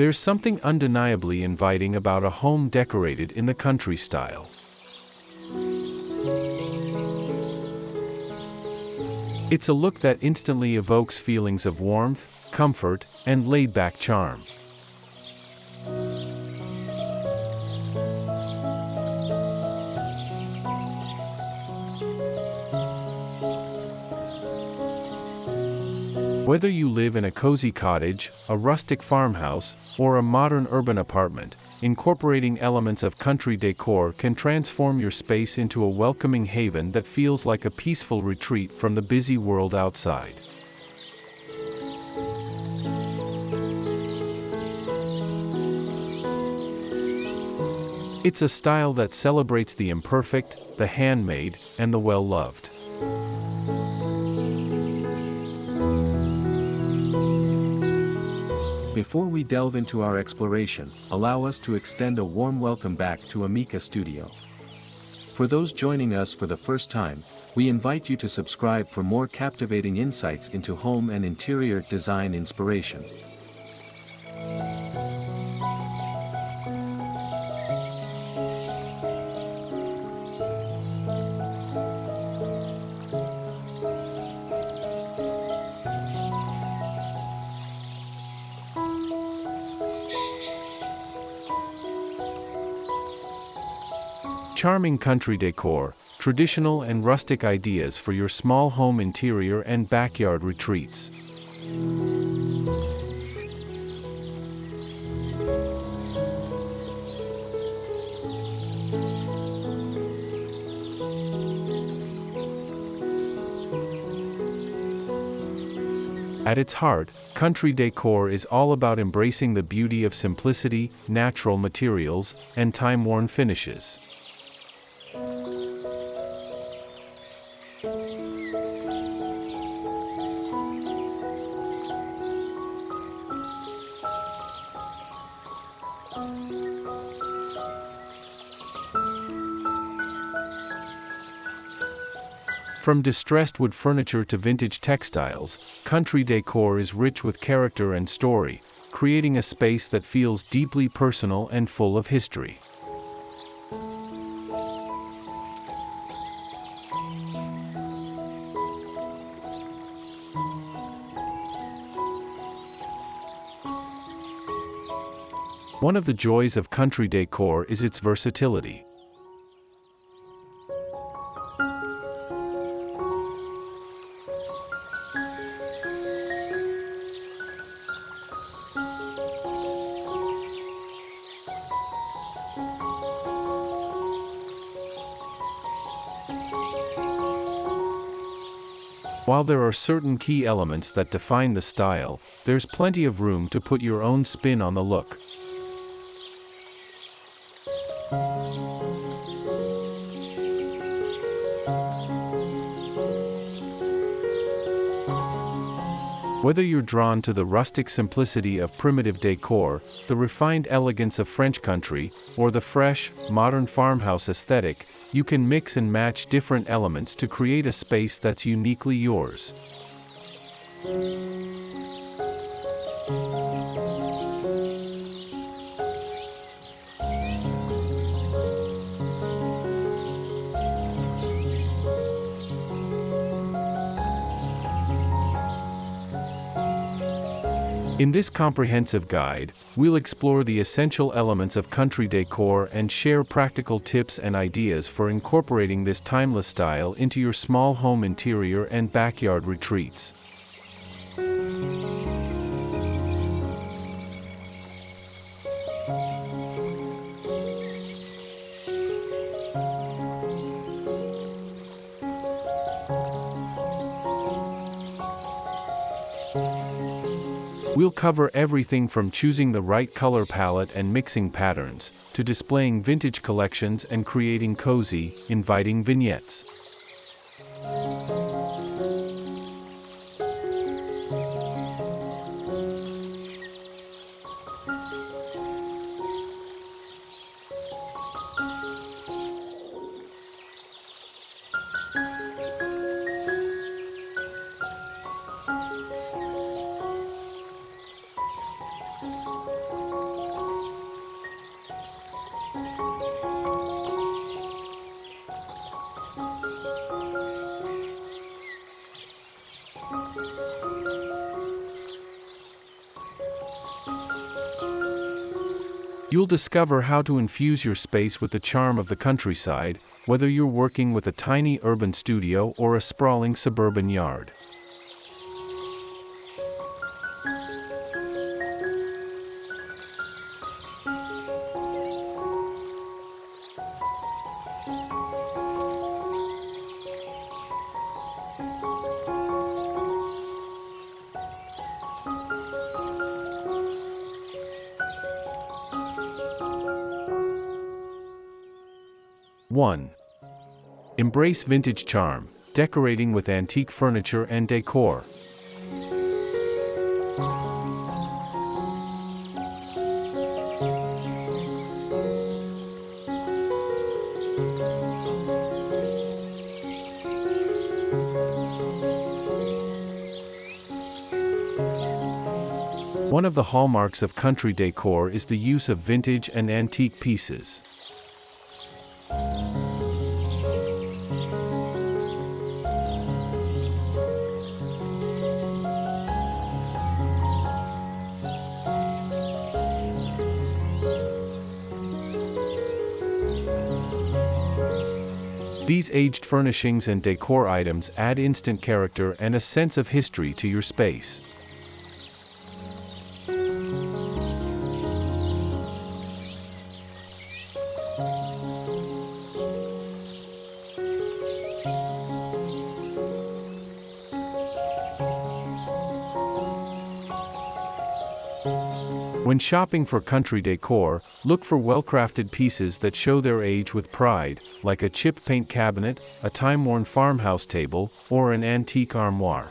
There's something undeniably inviting about a home decorated in the country style. It's a look that instantly evokes feelings of warmth, comfort, and laid-back charm. Whether you live in a cozy cottage, a rustic farmhouse, or a modern urban apartment, incorporating elements of country decor can transform your space into a welcoming haven that feels like a peaceful retreat from the busy world outside. It's a style that celebrates the imperfect, the handmade, and the well-loved. Before we delve into our exploration, allow us to extend a warm welcome back to Amica Studio. For those joining us for the first time, we invite you to subscribe for more captivating insights into home and interior design inspiration. Charming country decor, traditional and rustic ideas for your small home interior and backyard retreats. At its heart, country decor is all about embracing the beauty of simplicity, natural materials, and time-worn finishes. From distressed wood furniture to vintage textiles, country decor is rich with character and story, creating a space that feels deeply personal and full of history. One of the joys of country decor is its versatility. While there are certain key elements that define the style, there's plenty of room to put your own spin on the look. Whether you're drawn to the rustic simplicity of primitive decor, the refined elegance of French country, or the fresh, modern farmhouse aesthetic, you can mix and match different elements to create a space that's uniquely yours. In this comprehensive guide, we'll explore the essential elements of country decor and share practical tips and ideas for incorporating this timeless style into your small home interior and backyard retreats. We'll cover everything from choosing the right color palette and mixing patterns, to displaying vintage collections and creating cozy, inviting vignettes. You'll discover how to infuse your space with the charm of the countryside, whether you're working with a tiny urban studio or a sprawling suburban yard. One. Embrace vintage charm, decorating with antique furniture and decor. One of the hallmarks of country decor is the use of vintage and antique pieces. These aged furnishings and decor items add instant character and a sense of history to your space. When shopping for country decor, look for well-crafted pieces that show their age with pride, like a chip paint cabinet, a time-worn farmhouse table, or an antique armoire.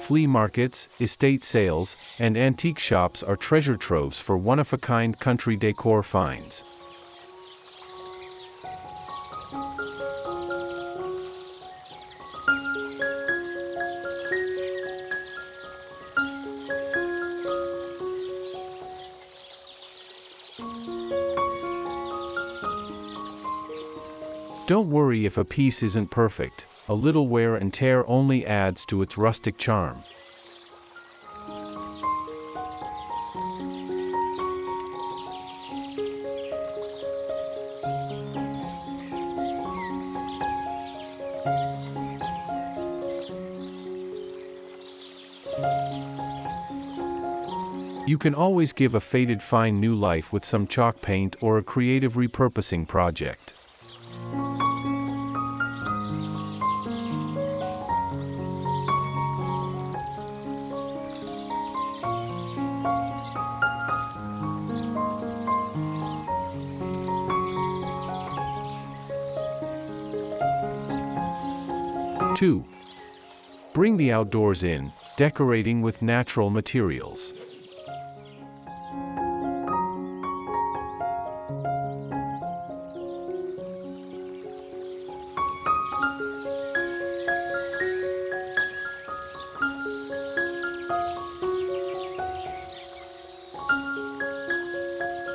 Flea markets, estate sales, and antique shops are treasure troves for one-of-a-kind country decor finds. Don't worry if a piece isn't perfect. A little wear and tear only adds to its rustic charm. You can always give a faded find new life with some chalk paint or a creative repurposing project. Two. Bring the outdoors in, decorating with natural materials.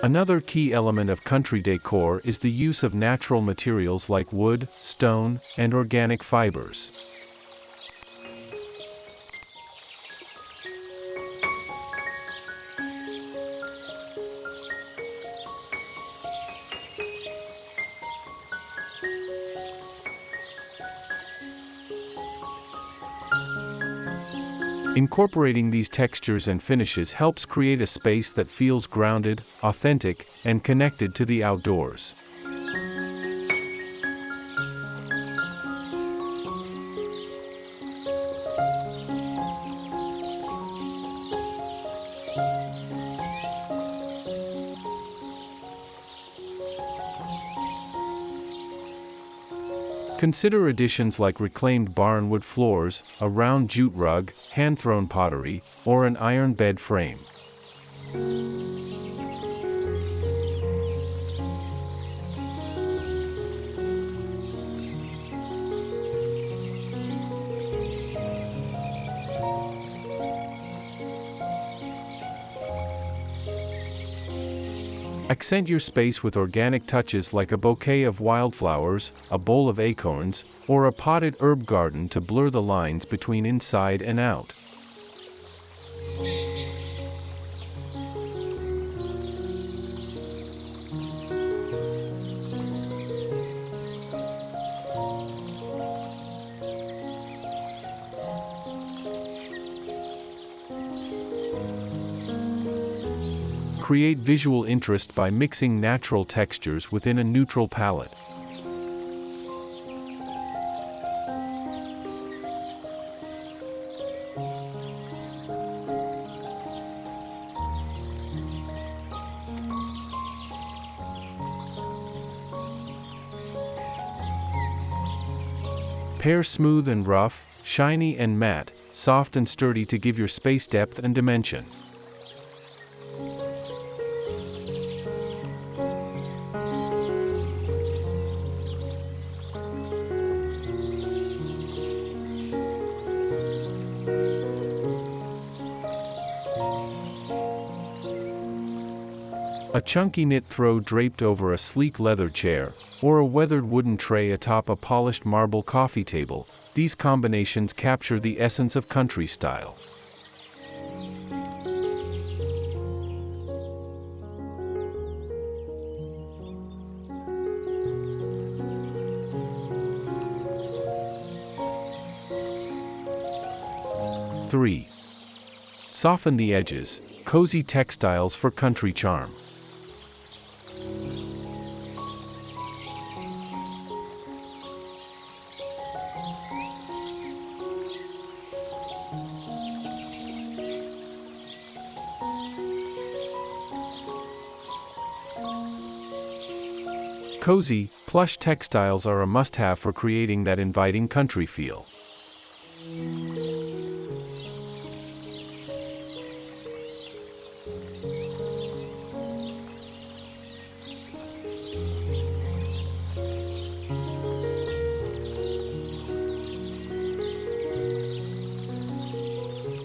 Another key element of country decor is the use of natural materials like wood, stone, and organic fibers. Incorporating these textures and finishes helps create a space that feels grounded, authentic, and connected to the outdoors. Consider additions like reclaimed barnwood floors, a round jute rug, hand-thrown pottery, or an iron bed frame. Accent your space with organic touches like a bouquet of wildflowers, a bowl of acorns, or a potted herb garden to blur the lines between inside and out. Create visual interest by mixing natural textures within a neutral palette. Pair smooth and rough, shiny and matte, soft and sturdy to give your space depth and dimension. A chunky knit throw draped over a sleek leather chair, or a weathered wooden tray atop a polished marble coffee table, these combinations capture the essence of country style. Three. Soften the edges, cozy textiles for country charm. Cozy, plush textiles are a must-have for creating that inviting country feel.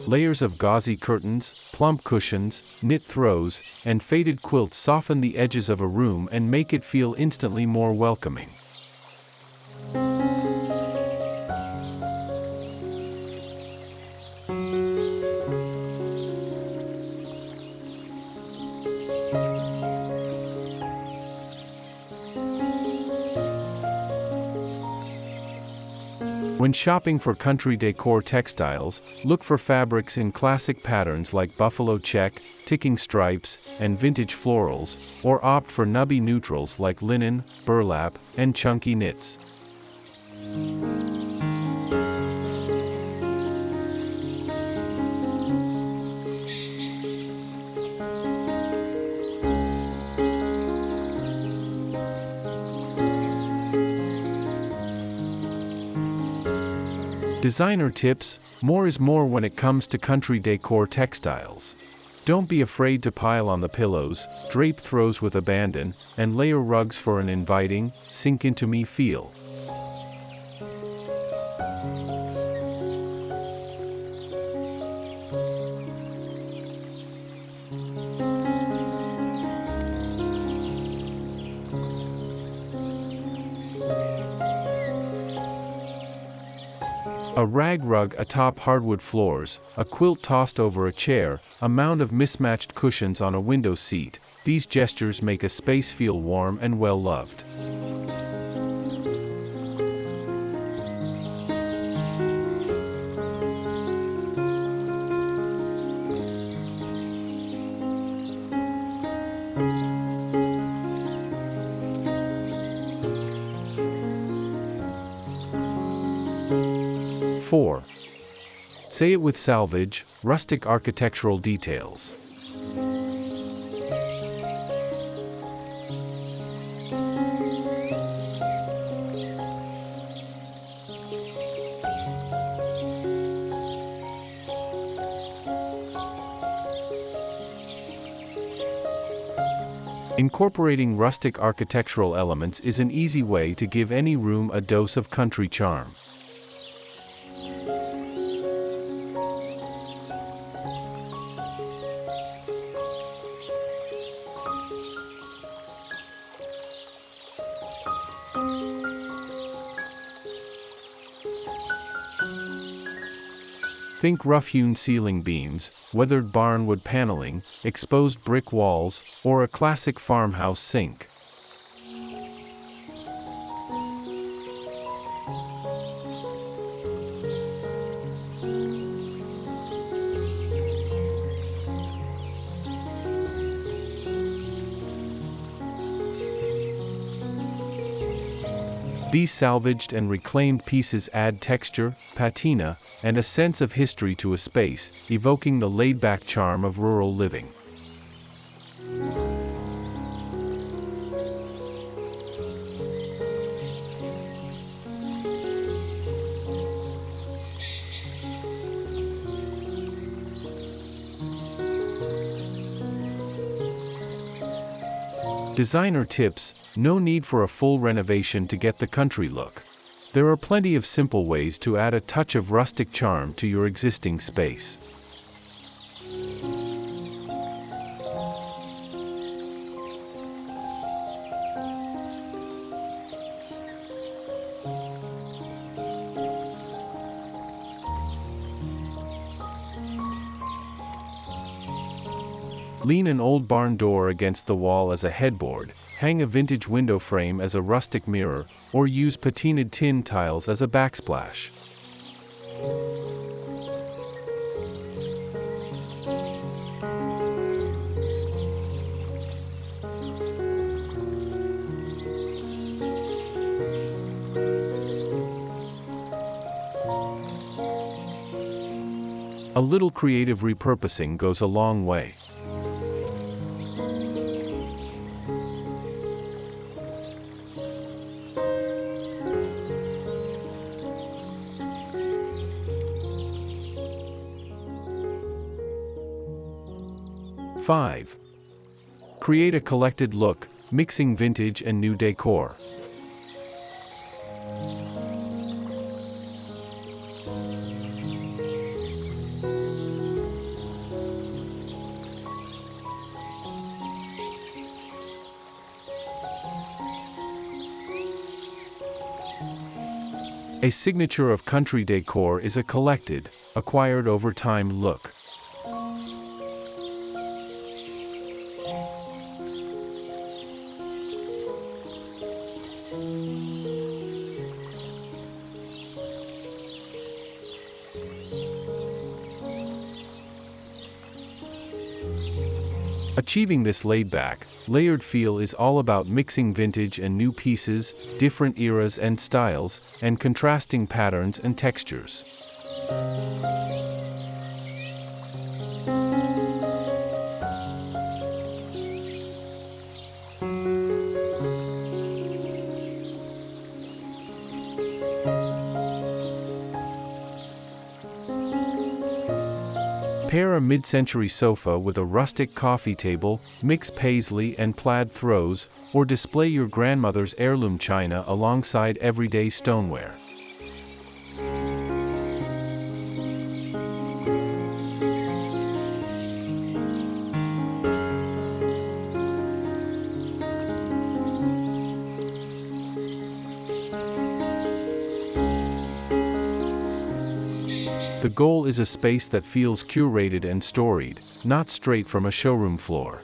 Layers of gauzy curtains, plump cushions, knit throws, and faded quilts soften the edges of a room and make it feel instantly more welcoming. When shopping for country decor textiles, look for fabrics in classic patterns like buffalo check, ticking stripes, and vintage florals, or opt for nubby neutrals like linen, burlap, and chunky knits. Designer tips: more is more when it comes to country decor textiles. Don't be afraid to pile on the pillows, drape throws with abandon, and layer rugs for an inviting, sink into me feel. A rag rug atop hardwood floors, a quilt tossed over a chair, a mound of mismatched cushions on a window seat, these gestures make a space feel warm and well-loved. Four. Say it with salvage, rustic architectural details. Incorporating rustic architectural elements is an easy way to give any room a dose of country charm. Think rough-hewn ceiling beams, weathered barnwood paneling, exposed brick walls, or a classic farmhouse sink. These salvaged and reclaimed pieces add texture, patina, and a sense of history to a space, evoking the laid-back charm of rural living. Designer tips: no need for a full renovation to get the country look. There are plenty of simple ways to add a touch of rustic charm to your existing space. Lean an old barn door against the wall as a headboard, hang a vintage window frame as a rustic mirror, or use patinaed tin tiles as a backsplash. A little creative repurposing goes a long way. Five. Create a collected look, mixing vintage and new decor. A signature of country decor is a collected, acquired over time look. Achieving this laid-back, layered feel is all about mixing vintage and new pieces, different eras and styles, and contrasting patterns and textures. Pair a mid-century sofa with a rustic coffee table, mix paisley and plaid throws, or display your grandmother's heirloom china alongside everyday stoneware. The goal is a space that feels curated and storied, not straight from a showroom floor.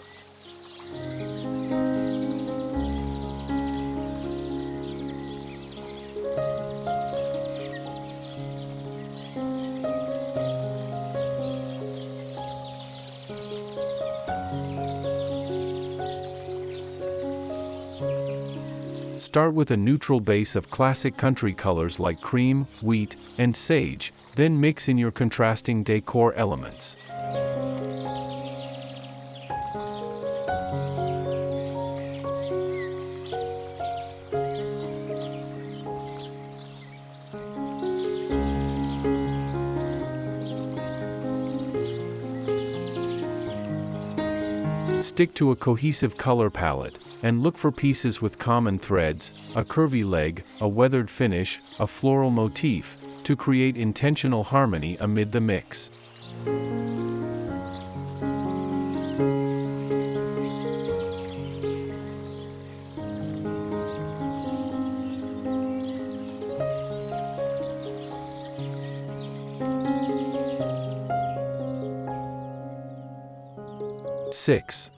Start with a neutral base of classic country colors like cream, wheat, and sage, then mix in your contrasting decor elements. Stick to a cohesive color palette, and look for pieces with common threads, a curvy leg, a weathered finish, a floral motif, to create intentional harmony amid the mix. 6.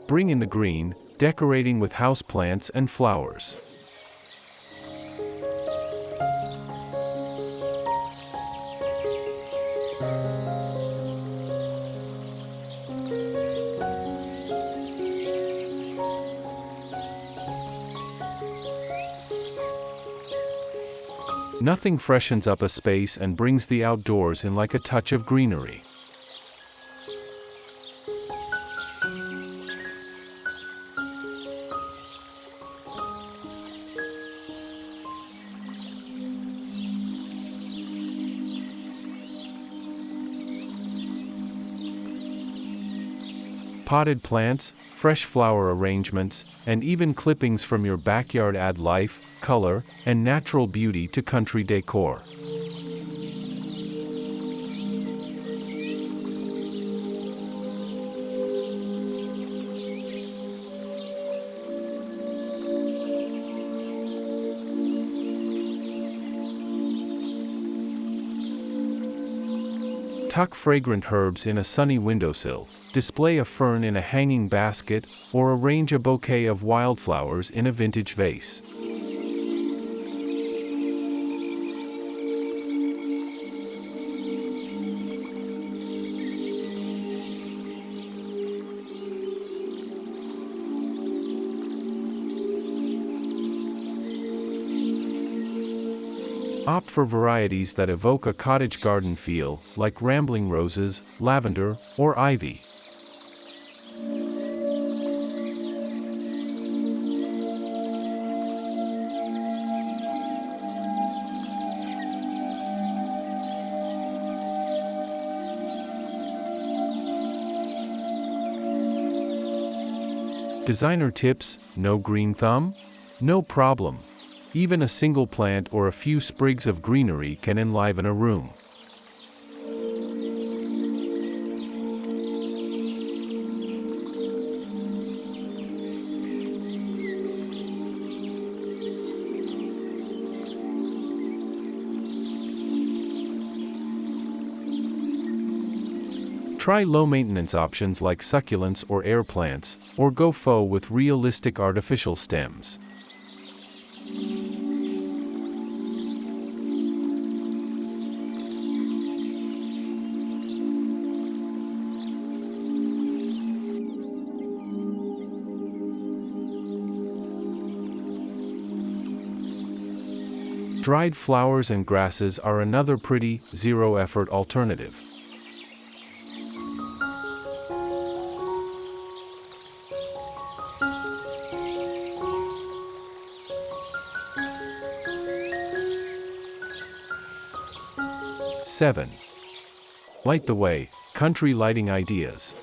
Bring in the green, decorating with houseplants and flowers. Nothing freshens up a space and brings the outdoors in like a touch of greenery. Potted plants, fresh flower arrangements, and even clippings from your backyard add life, color, and natural beauty to country decor. Tuck fragrant herbs in a sunny windowsill, display a fern in a hanging basket, or arrange a bouquet of wildflowers in a vintage vase. Opt for varieties that evoke a cottage garden feel, like rambling roses, lavender, or ivy. Designer tips: no green thumb? No problem. Even a single plant or a few sprigs of greenery can enliven a room. Try low-maintenance options like succulents or air plants, or go faux with realistic artificial stems. Dried flowers and grasses are another pretty, zero-effort alternative. Seven. Light the way, country lighting ideas.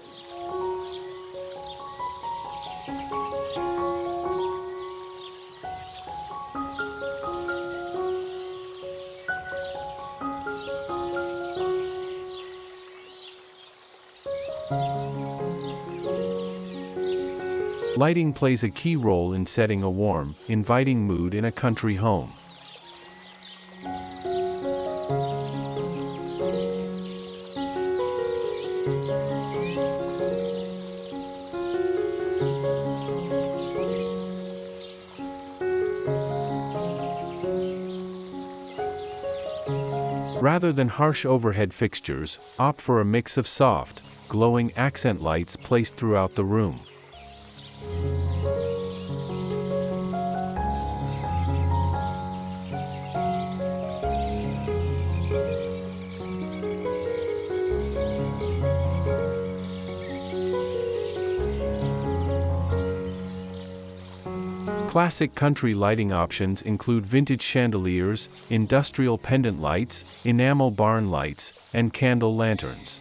Lighting plays a key role in setting a warm, inviting mood in a country home. Rather than harsh overhead fixtures, opt for a mix of soft, glowing accent lights placed throughout the room. Classic country lighting options include vintage chandeliers, industrial pendant lights, enamel barn lights, and candle lanterns.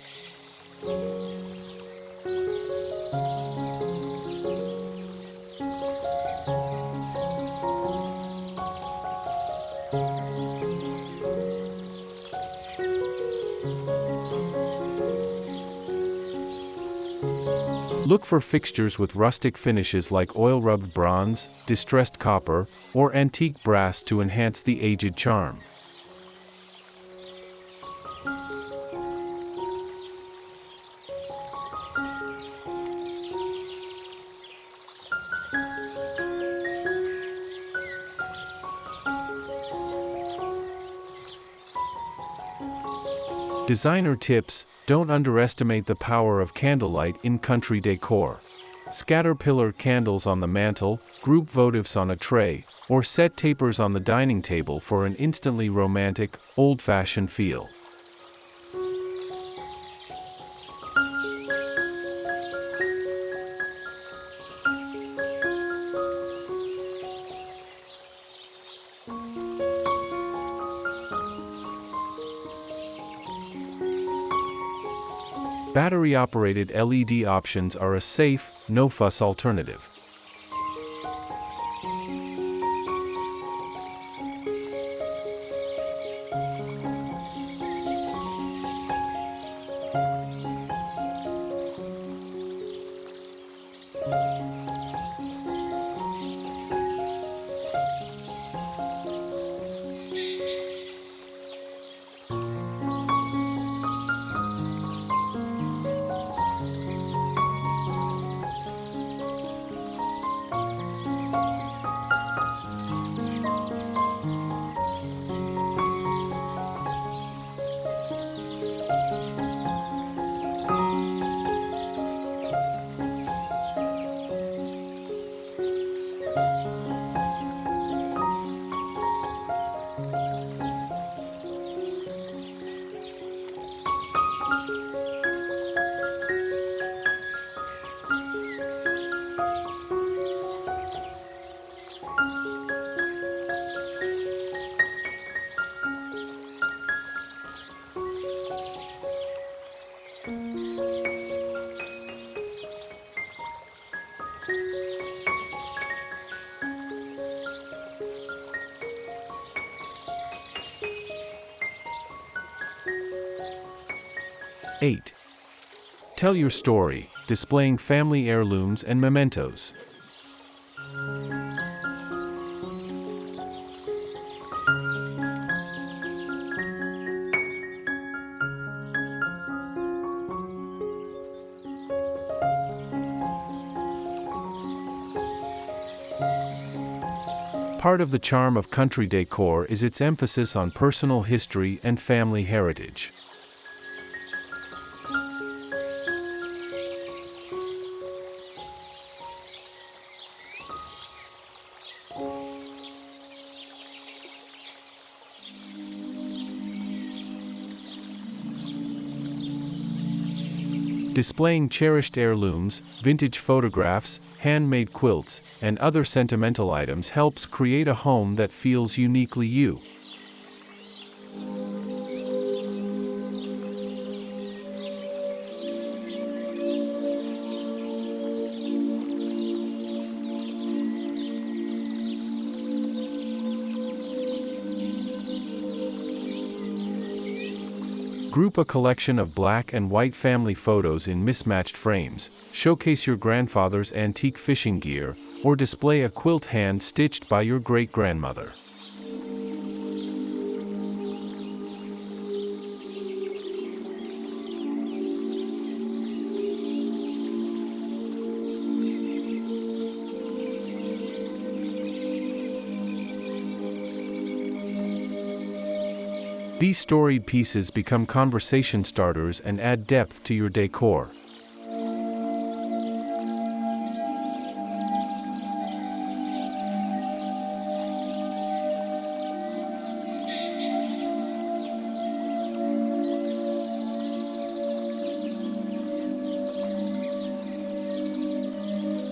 Look for fixtures with rustic finishes like oil-rubbed bronze, distressed copper, or antique brass to enhance the aged charm. Designer tips: don't underestimate the power of candlelight in country decor. Scatter pillar candles on the mantle, group votives on a tray, or set tapers on the dining table for an instantly romantic, old-fashioned feel. Battery-operated LED options are a safe, no-fuss alternative. (8) Tell your story, displaying family heirlooms and mementos. Part of the charm of country decor is its emphasis on personal history and family heritage. Displaying cherished heirlooms, vintage photographs, handmade quilts, and other sentimental items helps create a home that feels uniquely you. Group a collection of black and white family photos in mismatched frames, showcase your grandfather's antique fishing gear, or display a quilt hand-stitched by your great-grandmother. These storied pieces become conversation starters and add depth to your decor.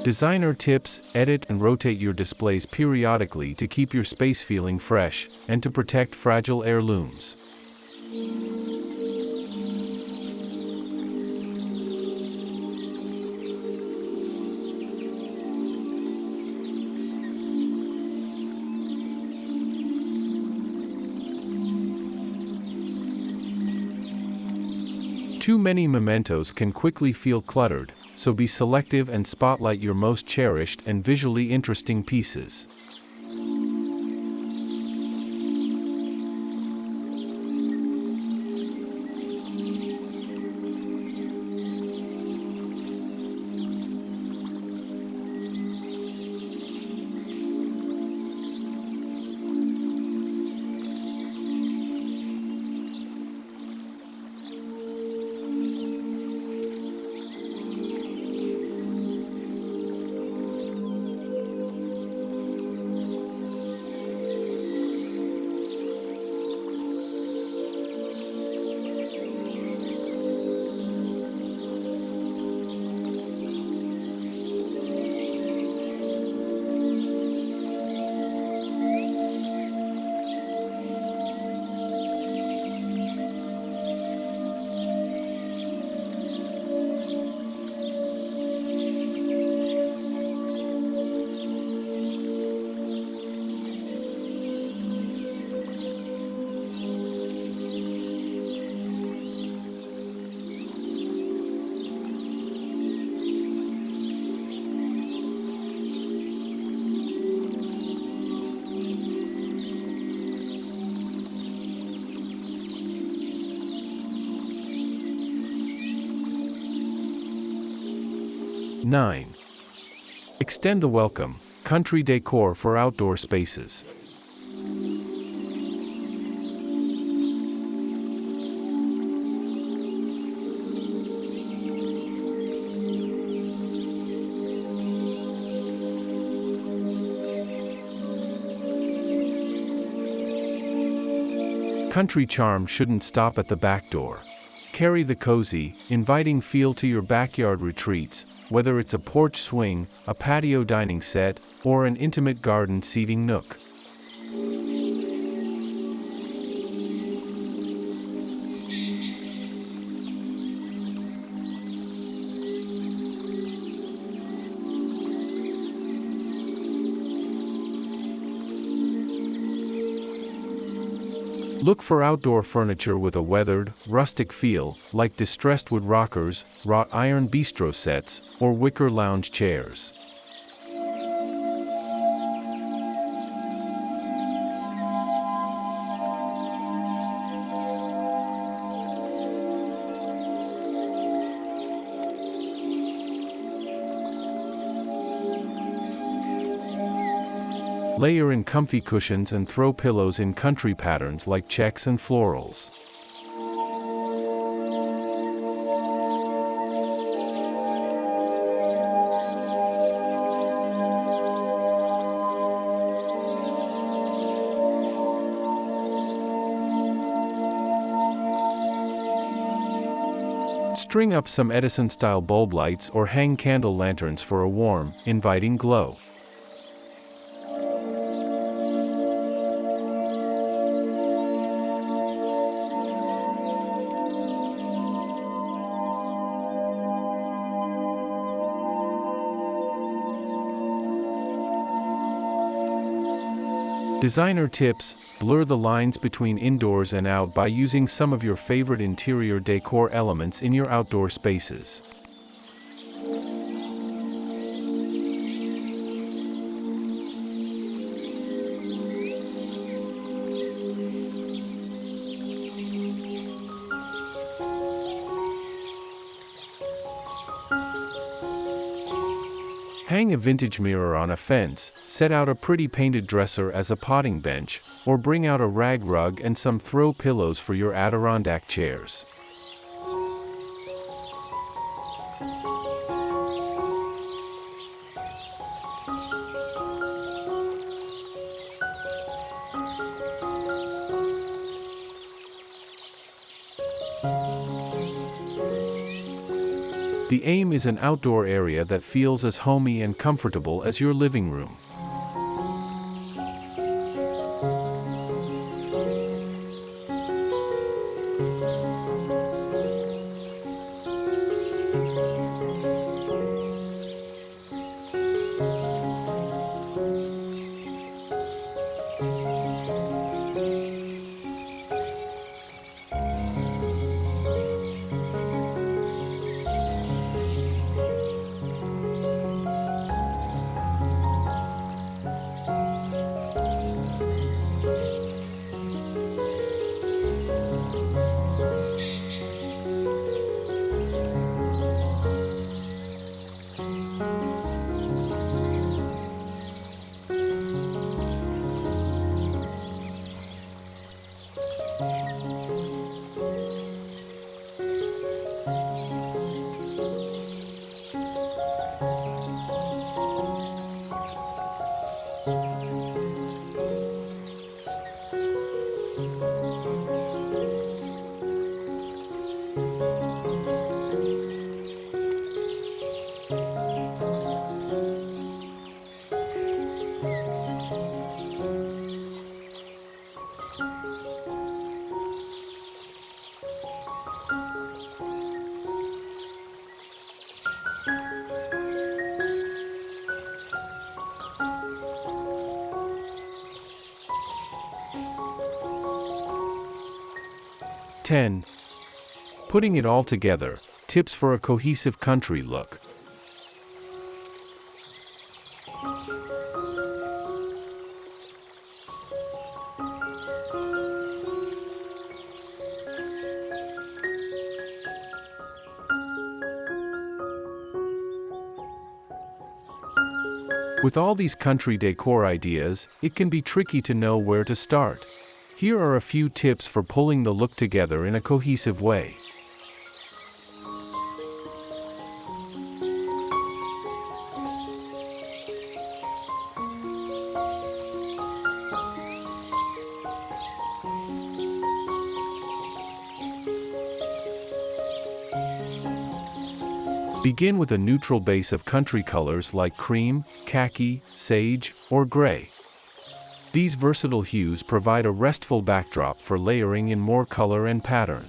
Designer tips: edit and rotate your displays periodically to keep your space feeling fresh, and to protect fragile heirlooms. Too many mementos can quickly feel cluttered, so be selective and spotlight your most cherished and visually interesting pieces. 9. Extend the welcome. Country decor for outdoor spaces. Country charm shouldn't stop at the back door. Carry the cozy, inviting feel to your backyard retreats, whether it's a porch swing, a patio dining set, or an intimate garden seating nook. Look for outdoor furniture with a weathered, rustic feel, like distressed wood rockers, wrought iron bistro sets, or wicker lounge chairs. Layer in comfy cushions and throw pillows in country patterns like checks and florals. String up some Edison-style bulb lights or hang candle lanterns for a warm, inviting glow. Designer tips: blur the lines between indoors and out by using some of your favorite interior decor elements in your outdoor spaces. Hang a vintage mirror on a fence, set out a pretty painted dresser as a potting bench, or bring out a rag rug and some throw pillows for your Adirondack chairs. The aim is an outdoor area that feels as homey and comfortable as your living room. Putting it all together, tips for a cohesive country look. With all these country decor ideas, it can be tricky to know where to start. Here are a few tips for pulling the look together in a cohesive way. Begin with a neutral base of country colors like cream, khaki, sage, or gray. These versatile hues provide a restful backdrop for layering in more color and pattern.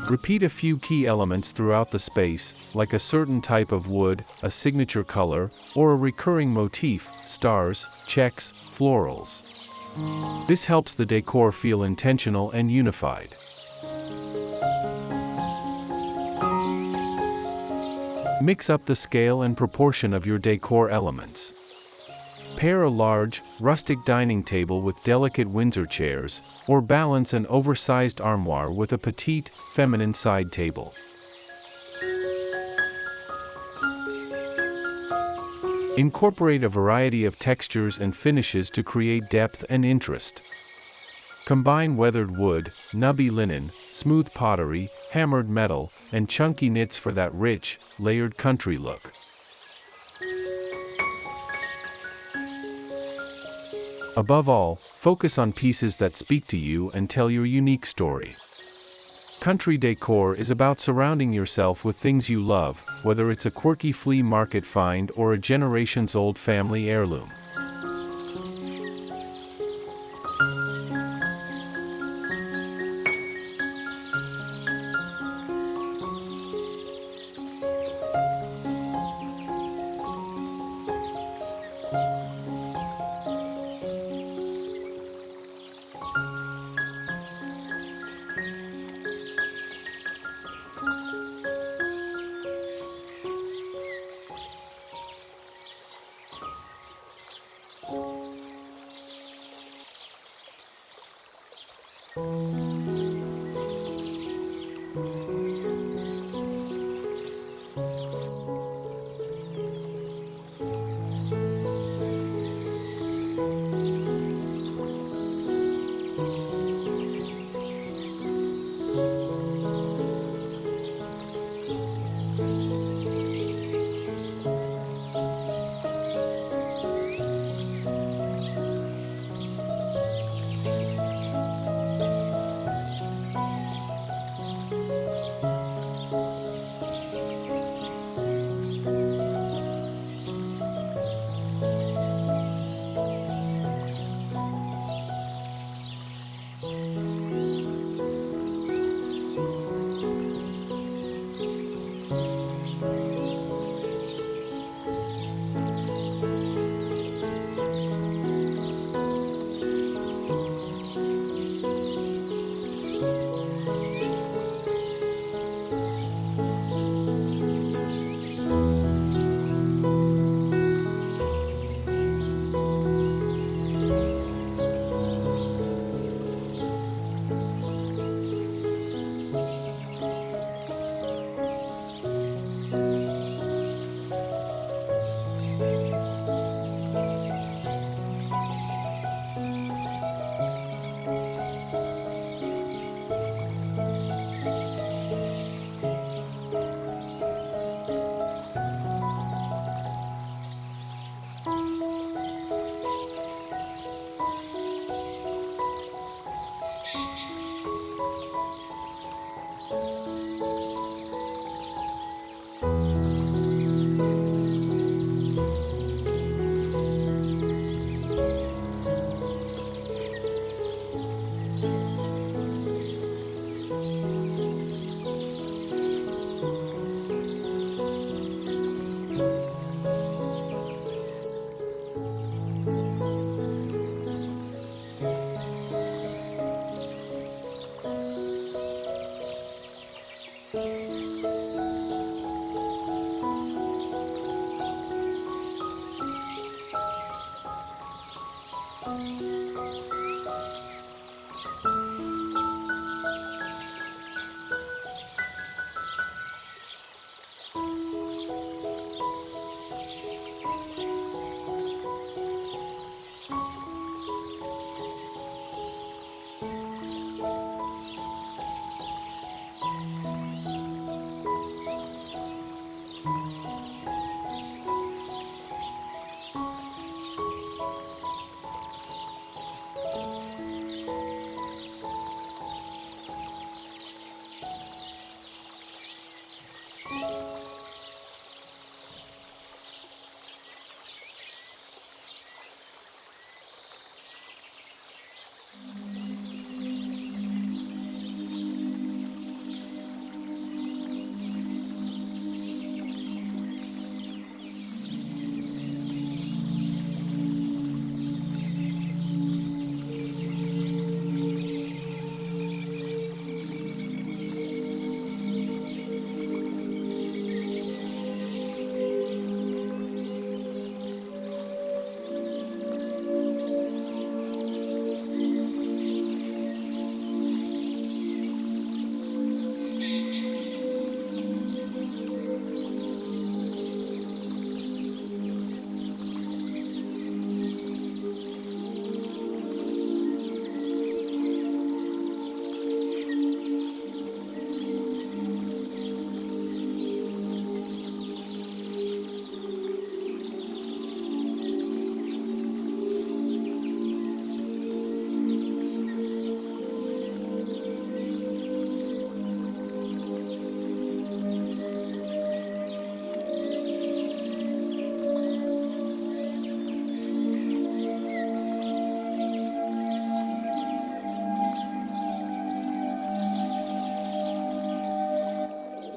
Repeat a few key elements throughout the space, like a certain type of wood, a signature color, or a recurring motif, stars, checks, florals. This helps the decor feel intentional and unified. Mix up the scale and proportion of your decor elements. Pair a large, rustic dining table with delicate Windsor chairs, or balance an oversized armoire with a petite, feminine side table. Incorporate a variety of textures and finishes to create depth and interest. Combine weathered wood, nubby linen, smooth pottery, hammered metal, and chunky knits for that rich, layered country look. Above all, focus on pieces that speak to you and tell your unique story. Country decor is about surrounding yourself with things you love, whether it's a quirky flea market find or a generations-old family heirloom.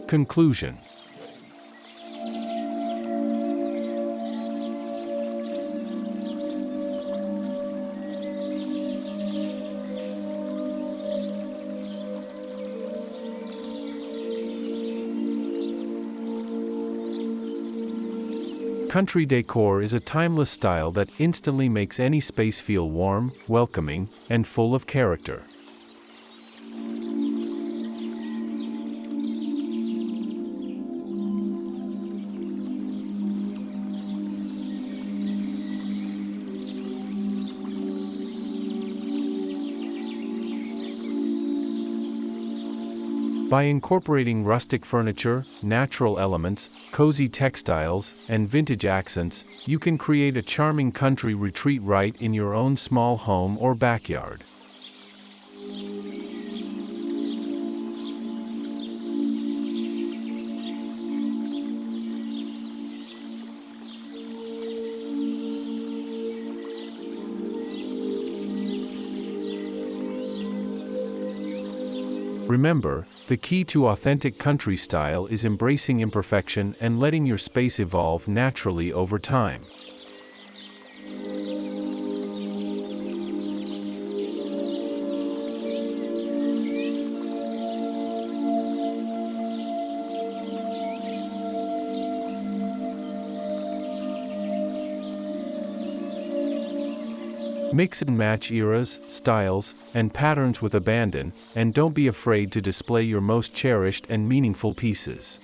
Conclusion. Country decor is a timeless style that instantly makes any space feel warm, welcoming, and full of character. By incorporating rustic furniture, natural elements, cozy textiles, and vintage accents, you can create a charming country retreat right in your own small home or backyard. Remember, the key to authentic country style is embracing imperfection and letting your space evolve naturally over time. Mix and match eras, styles, and patterns with abandon, and don't be afraid to display your most cherished and meaningful pieces.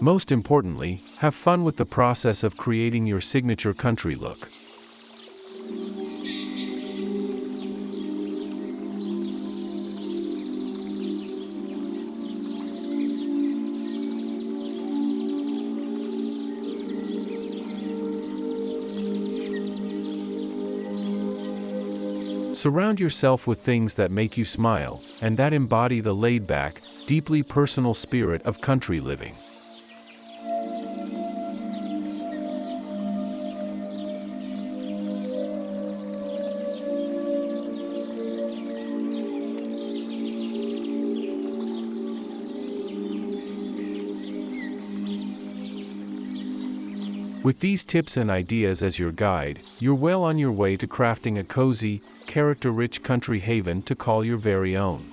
Most importantly, have fun with the process of creating your signature country look. Surround yourself with things that make you smile, and that embody the laid-back, deeply personal spirit of country living. With these tips and ideas as your guide, you're well on your way to crafting a cozy, character-rich country haven to call your very own.